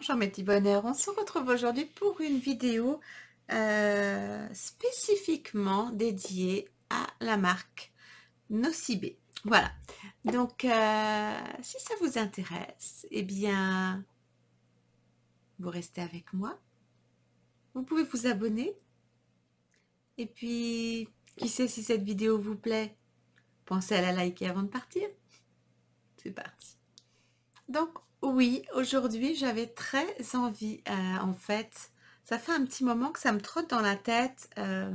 Bonjour mes petits bonheurs, on se retrouve aujourd'hui pour une vidéo spécifiquement dédiée à la marque Nocibé. Voilà, donc si ça vous intéresse, eh bien, vous restez avec moi. Vous pouvez vous abonner. Et puis, qui sait si cette vidéo vous plaît, pensez à la liker avant de partir. C'est parti. Donc oui, aujourd'hui j'avais très envie, en fait, ça fait un petit moment que ça me trotte dans la tête. Je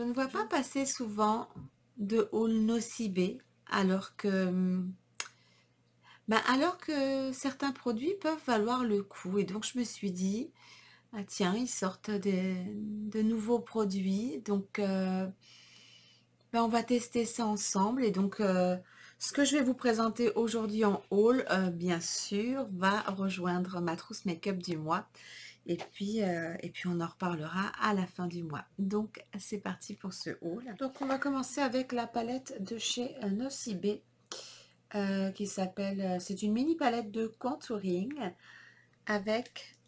ne vois pas passer souvent de haul Nocibé alors que certains produits peuvent valoir le coup. Et donc je me suis dit, ah tiens, ils sortent de nouveaux produits, donc on va tester ça ensemble. Et donc ce que je vais vous présenter aujourd'hui en haul, bien sûr, va rejoindre ma trousse make-up du mois. Et puis on en reparlera à la fin du mois. Donc, c'est parti pour ce haul. Donc, on va commencer avec la palette de chez Nocibé, qui s'appelle... c'est une mini palette de contouring avec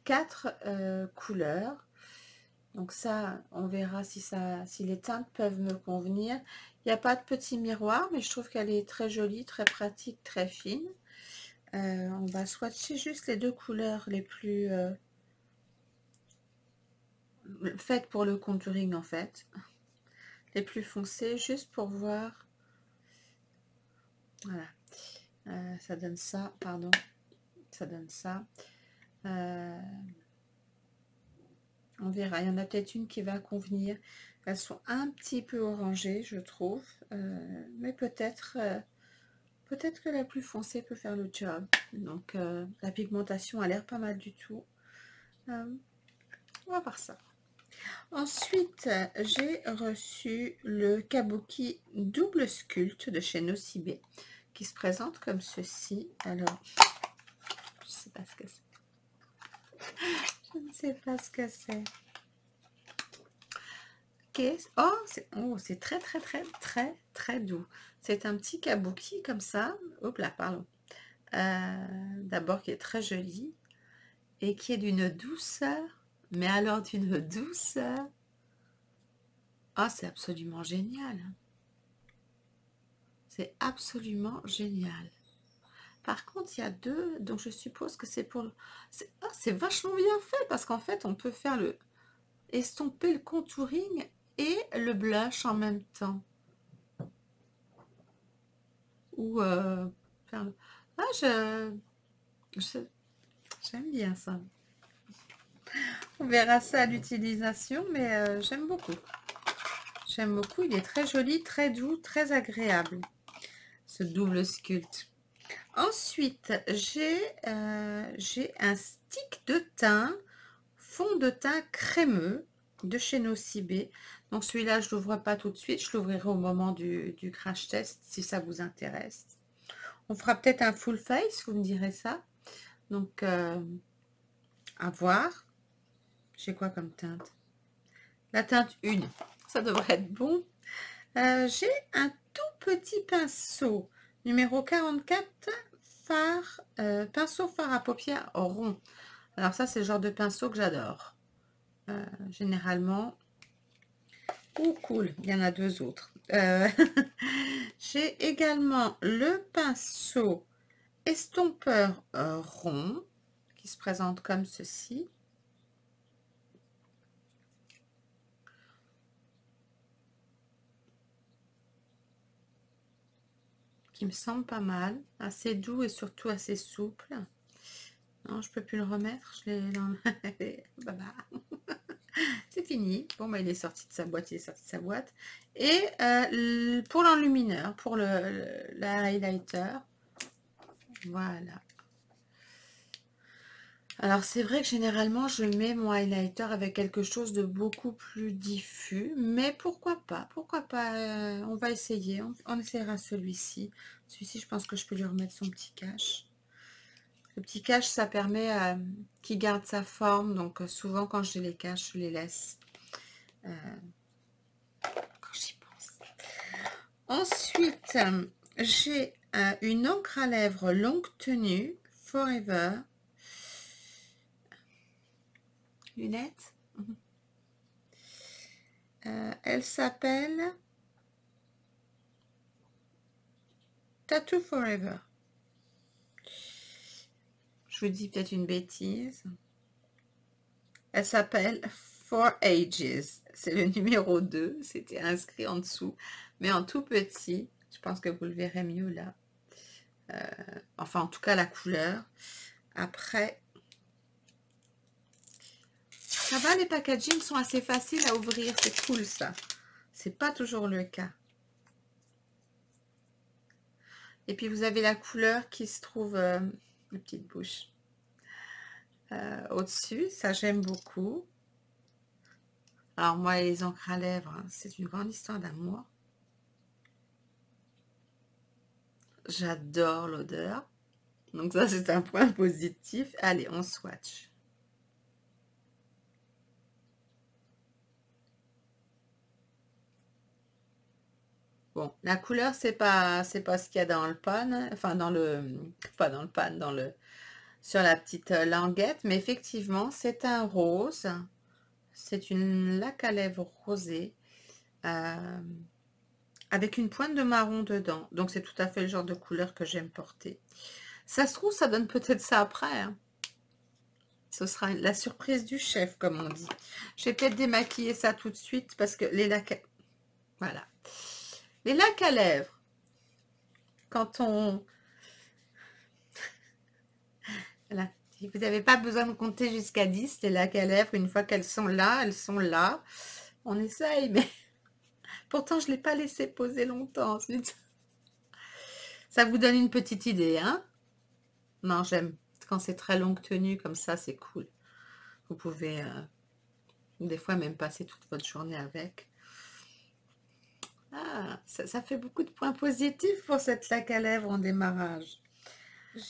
4 couleurs. Donc ça, on verra si les teintes peuvent me convenir. Il n'y a pas de petit miroir, mais je trouve qu'elle est très jolie, très pratique, très fine. On va swatcher juste les 2 couleurs les plus faites pour le contouring en fait. Les plus foncées, juste pour voir. Voilà. Ça donne ça, pardon. Ça donne ça. On verra. Il y en a peut-être une qui va convenir. Elles sont un petit peu orangées, je trouve. Mais peut-être que la plus foncée peut faire le job. Donc, la pigmentation a l'air pas mal du tout. On va voir ça. Ensuite, j'ai reçu le Kabuki Double Sculpt de chez Nocibé, qui se présente comme ceci. Alors, je ne sais pas ce que c'est. Je ne sais pas ce que c'est. Oh, c'est très, très, très, très, très doux. C'est un petit kabuki comme ça. Hop là, pardon. D'abord, qui est très joli et qui est d'une douceur. Mais alors, d'une douceur. Ah, c'est absolument génial. C'est absolument génial. Par contre, il y a 2, donc je suppose que c'est pour... C'est vachement bien fait, parce qu'en fait, on peut faire estomper le contouring et le blush en même temps. Ou faire... Ah, j'aime bien ça. On verra ça à l'utilisation, mais j'aime beaucoup. J'aime beaucoup, il est très joli, très doux, très agréable, ce double sculpt. Ensuite, j'ai un stick de teint, fond de teint crémeux de chez Nocibé. Donc celui-là, je ne l'ouvre pas tout de suite, je l'ouvrirai au moment du crash test, si ça vous intéresse. On fera peut-être un full face, vous me direz ça. Donc, à voir. J'ai quoi comme teinte? La teinte 1, ça devrait être bon. J'ai un tout petit pinceau, numéro 44, pinceau fard à paupières rond. Alors ça, c'est le genre de pinceau que j'adore. Généralement, cool, il y en a 2 autres. J'ai également le pinceau estompeur rond, qui se présente comme ceci. Qui me semble pas mal, assez doux et surtout assez souple. Non, je peux plus le remettre, je l'ai c'est fini. Bon, bah, il est sorti de sa boîte, il est sorti de sa boîte. Et pour l'enlumineur, pour le highlighter, voilà. Alors, c'est vrai que généralement, je mets mon highlighter avec quelque chose de beaucoup plus diffus, mais pourquoi pas, on va essayer, on essaiera celui-ci. Celui-ci, je pense que je peux lui remettre son petit cache. Le petit cache, ça permet qu'il garde sa forme, donc souvent quand je les cache, je les laisse. Quand j'y pense. Ensuite, j'ai une encre à lèvres longue tenue, Forever. Lunettes. Elle s'appelle Tattoo Forever. Je vous dis peut-être une bêtise. Elle s'appelle For Ages. C'est le numéro 2. C'était inscrit en dessous, mais en tout petit. Je pense que vous le verrez mieux là. Enfin, en tout cas, la couleur. Après, ça va, les packagings sont assez faciles à ouvrir. C'est cool, ça. C'est pas toujours le cas. Et puis, vous avez la couleur qui se trouve... la petite bouche. Au-dessus, ça j'aime beaucoup. Alors moi, les encres à lèvres, hein, c'est une grande histoire d'amour. J'adore l'odeur. Donc ça, c'est un point positif. Allez, on swatch. Bon, la couleur, c'est pas ce qu'il y a dans le pan, enfin pas dans le pan, sur la petite languette, mais effectivement, c'est un rose. C'est une laque à lèvres rosée. Avec une pointe de marron dedans. Donc, c'est tout à fait le genre de couleur que j'aime porter. Ça se trouve, ça donne peut-être ça après. Hein. Ce sera la surprise du chef, comme on dit. Je vais peut-être démaquiller ça tout de suite parce que les lacs... Voilà. Les lacs à lèvres, quand on... Voilà. Vous n'avez pas besoin de compter jusqu'à 10, les lacs à lèvres. Une fois qu'elles sont là, elles sont là. On essaye, mais... Pourtant, je ne l'ai pas laissé poser longtemps ensuite. Ça vous donne une petite idée, hein? Non, j'aime. Quand c'est très longue tenue, comme ça, c'est cool. Vous pouvez, des fois, même passer toute votre journée avec. Ah, ça fait beaucoup de points positifs pour cette laque à lèvres en démarrage.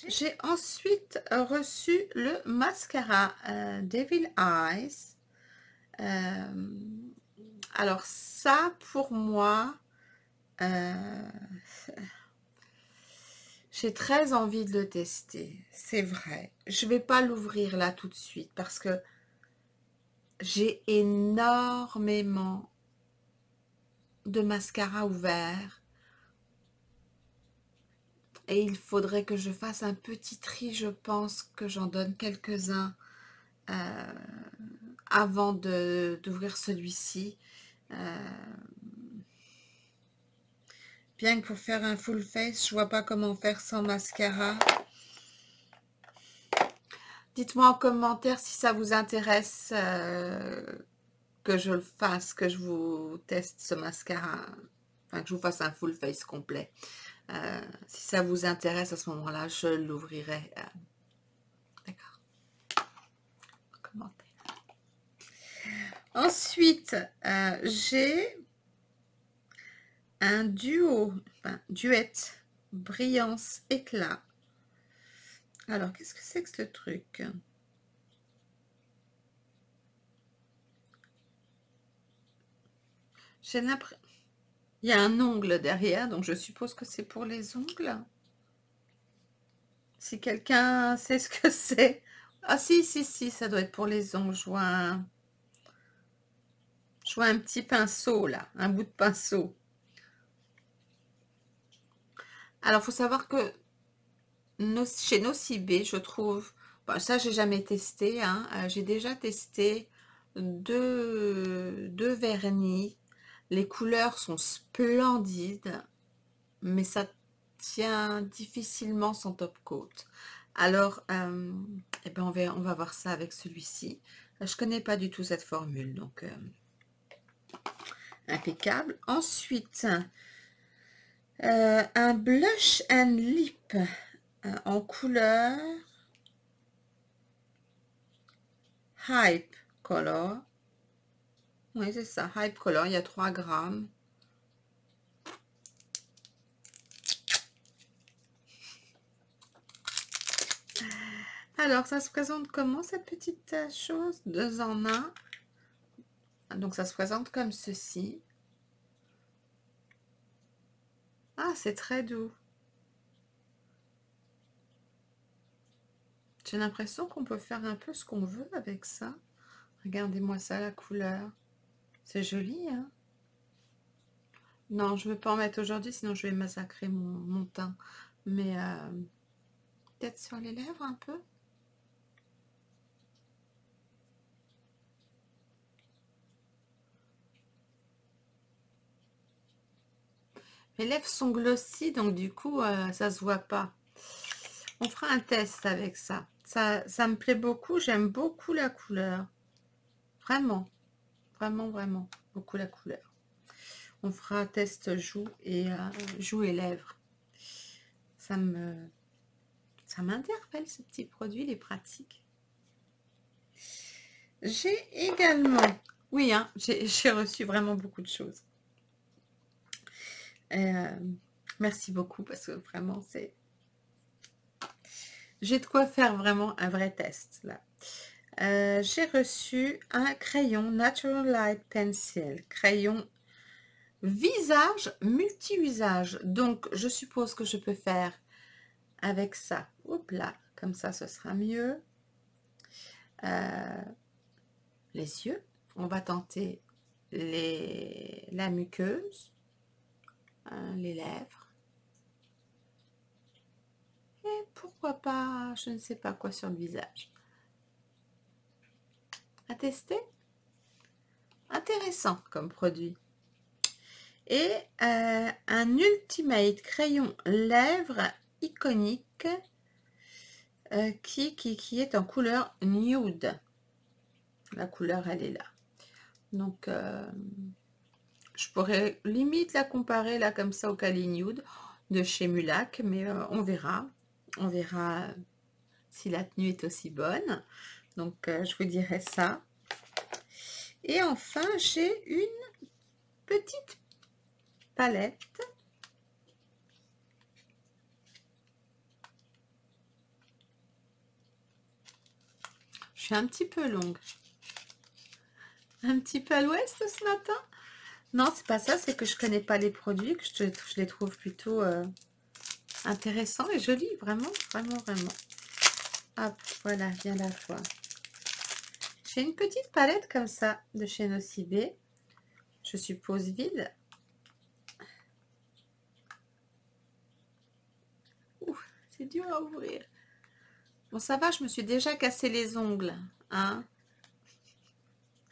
J'ai ensuite reçu le mascara Devil Eyes. Alors ça, pour moi, j'ai très envie de le tester. C'est vrai. Je ne vais pas l'ouvrir là tout de suite parce que j'ai énormément de mascara ouvert. Et il faudrait que je fasse un petit tri, je pense que j'en donne quelques-uns avant d'ouvrir celui-ci. Bien que pour faire un full face, je vois pas comment faire sans mascara. Dites-moi en commentaire si ça vous intéresse que je le fasse, que je vous teste ce mascara, enfin que je vous fasse un full face complet. Si ça vous intéresse, à ce moment-là, je l'ouvrirai. D'accord. Commentaire. Ensuite, j'ai un duet brillance éclat. Alors, qu'est-ce que c'est que ce truc? J'ai l'impression... Il y a un ongle derrière, donc je suppose que c'est pour les ongles. Si quelqu'un sait ce que c'est. Ah si, ça doit être pour les ongles. Je vois un petit pinceau là, un bout de pinceau. Alors, il faut savoir que chez Nocibé, je trouve, bon, ça j'ai jamais testé, hein, j'ai déjà testé deux vernis. Les couleurs sont splendides, mais ça tient difficilement son top coat. Alors, eh ben on va voir ça avec celui-ci. Je connais pas du tout cette formule, donc impeccable. Ensuite, un blush and lip en couleur Hype Color. Oui, c'est ça, Hype Color, il y a 3 grammes. Alors, ça se présente comment cette petite chose? 2 en 1. Donc, ça se présente comme ceci. Ah, c'est très doux. J'ai l'impression qu'on peut faire un peu ce qu'on veut avec ça. Regardez-moi ça, la couleur. C'est joli, hein? Non, je ne vais pas en mettre aujourd'hui, sinon je vais massacrer mon teint. Mais peut-être sur les lèvres un peu. Mes lèvres sont glossy, donc du coup, ça se voit pas. On fera un test avec ça. Ça me plaît beaucoup, j'aime beaucoup la couleur. Vraiment, vraiment, vraiment, beaucoup la couleur. On fera un test joues et lèvres. Ça m'interpelle, ce petit produit, il est pratique. J'ai également, oui, hein, j'ai reçu vraiment beaucoup de choses. Merci beaucoup parce que vraiment, j'ai de quoi faire vraiment un vrai test là. J'ai reçu un crayon Natural Light Pencil, crayon visage multi-usage. Donc, je suppose que je peux faire avec ça. Hop là, comme ça, ce sera mieux. Les yeux. On va tenter la muqueuse, les lèvres. Et pourquoi pas, je ne sais pas quoi sur le visage. À tester. Intéressant comme produit. Et un Ultimate crayon lèvres iconique qui est en couleur nude. La couleur, elle est là. Donc, je pourrais limite la comparer là comme ça au Cali Nude de chez Mulac, mais on verra. On verra si la tenue est aussi bonne. Donc, je vous dirai ça. Et enfin, j'ai une petite palette. Je suis un petit peu longue. Un petit peu à l'ouest ce matin. Non, c'est pas ça, c'est que je connais pas les produits, que je les trouve plutôt intéressants et jolis, vraiment, vraiment, vraiment. Hop, voilà, bien la fois. J'ai une petite palette comme ça de chez Nocibé, je suppose vide. Ouh, c'est dur à ouvrir. Bon, ça va, je me suis déjà cassé les ongles, hein,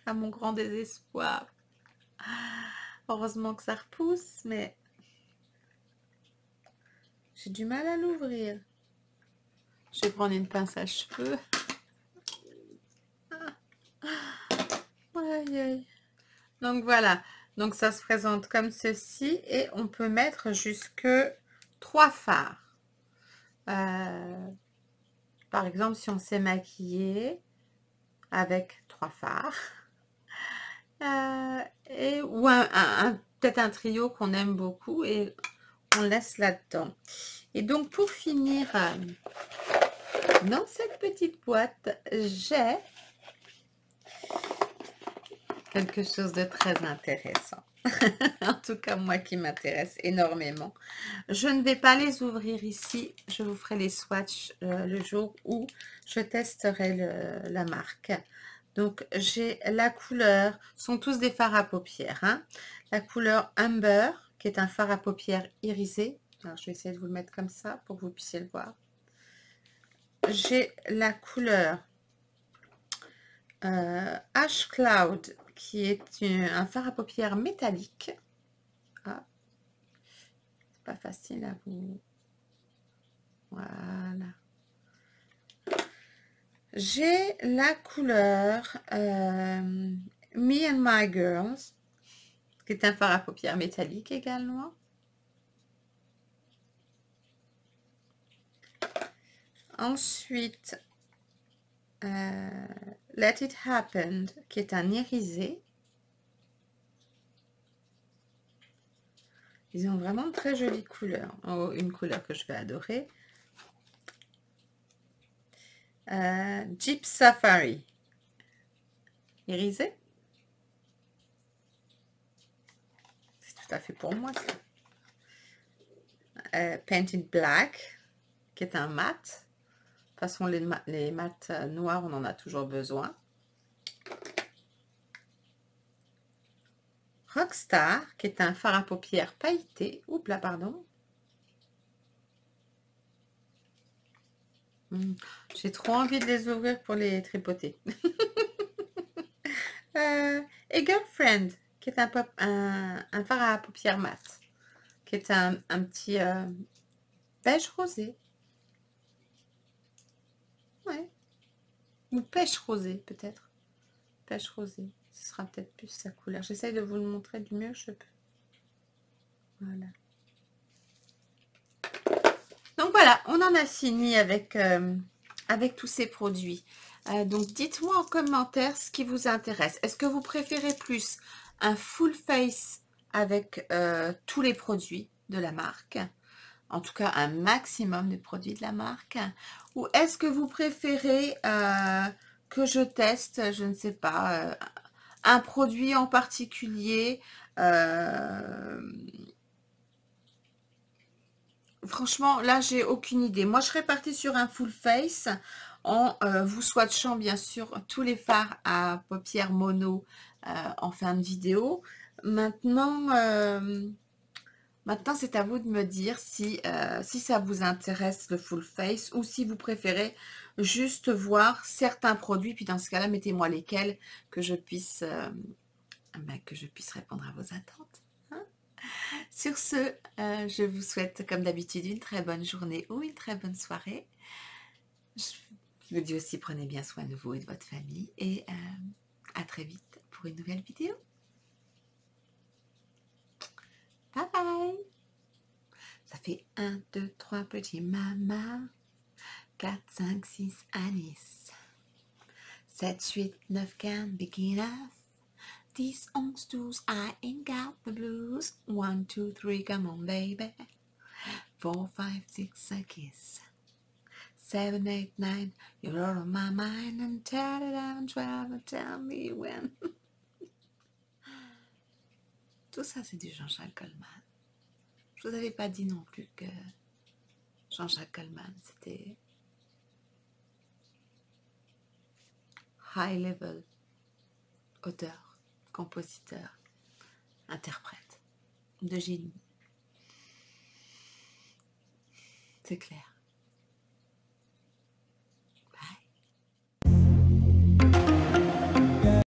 à mon grand désespoir. Heureusement que ça repousse, mais j'ai du mal à l'ouvrir. Je vais prendre une pince à cheveux. Aïe, aïe. Donc voilà, donc ça se présente comme ceci et on peut mettre jusque 3 fards. Par exemple, si on s'est maquillé avec 3 fards, ou peut-être un trio qu'on aime beaucoup et on laisse là-dedans. Et donc pour finir, dans cette petite boîte, j'ai quelque chose de très intéressant. En tout cas, moi qui m'intéresse énormément. Je ne vais pas les ouvrir ici. Je vous ferai les swatchs le jour où je testerai la marque. Donc, j'ai la couleur, sont tous des fards à paupières. Hein. La couleur Amber, qui est un fard à paupières irisé. Alors, je vais essayer de vous le mettre comme ça pour que vous puissiez le voir. J'ai la couleur Ash Cloud, qui est un fard à paupières métallique. Ah, c'est pas facile à vous... Voilà. J'ai la couleur Me and My Girls, qui est un fard à paupières métallique également. Ensuite, Let It Happen, qui est un irisé. Ils ont vraiment de très jolies couleurs. Oh, une couleur que je vais adorer. Jeep Safari. Irisé. C'est tout à fait pour moi. Painted Black, qui est un mat. façon, les mats noirs, on en a toujours besoin. Rockstar, qui est un fard à paupières pailleté. Oups là, pardon. J'ai trop envie de les ouvrir pour les tripoter. Et Girlfriend, qui est un fard à paupières mat, qui est un petit beige rosé. Ouais. Ou pêche rosé, peut-être. Pêche rosé. Ce sera peut-être plus sa couleur. J'essaye de vous le montrer du mieux que je peux. Voilà. Donc voilà, on en a fini avec, avec tous ces produits. Donc dites-moi en commentaire ce qui vous intéresse. Est-ce que vous préférez plus un full face avec tous les produits de la marque? En tout cas, un maximum de produits de la marque. Ou est-ce que vous préférez que je teste, je ne sais pas, un produit en particulier? Franchement, là, j'ai aucune idée. Moi, je serais partie sur un full face en vous swatchant, bien sûr, tous les fards à paupières mono en fin de vidéo. Maintenant, maintenant c'est à vous de me dire si, si ça vous intéresse le full face ou si vous préférez juste voir certains produits. Puis dans ce cas-là, mettez-moi lesquels que je puisse répondre à vos attentes. Hein. Sur ce, je vous souhaite comme d'habitude une très bonne journée ou une très bonne soirée. Je vous dis aussi prenez bien soin de vous et de votre famille et à très vite pour une nouvelle vidéo. Bye bye. Ça fait 1, 2, 3 petits mamas, 4, 5, 6 anis, 7, 8, 9, 15 big enough. 10, 11, 12, I ain't got the blues. 1, 2, 3, come on baby. 4, 5, 6, a kiss. 7, 8, 9, you're out of my mind. And 10, 11, 12, tell me when. Tout ça, c'est du Jean-Jacques Goldman. Je vous avais pas dit non plus que Jean-Jacques Goldman, c'était high level, auteur, compositeur, interprète, de génie. C'est clair.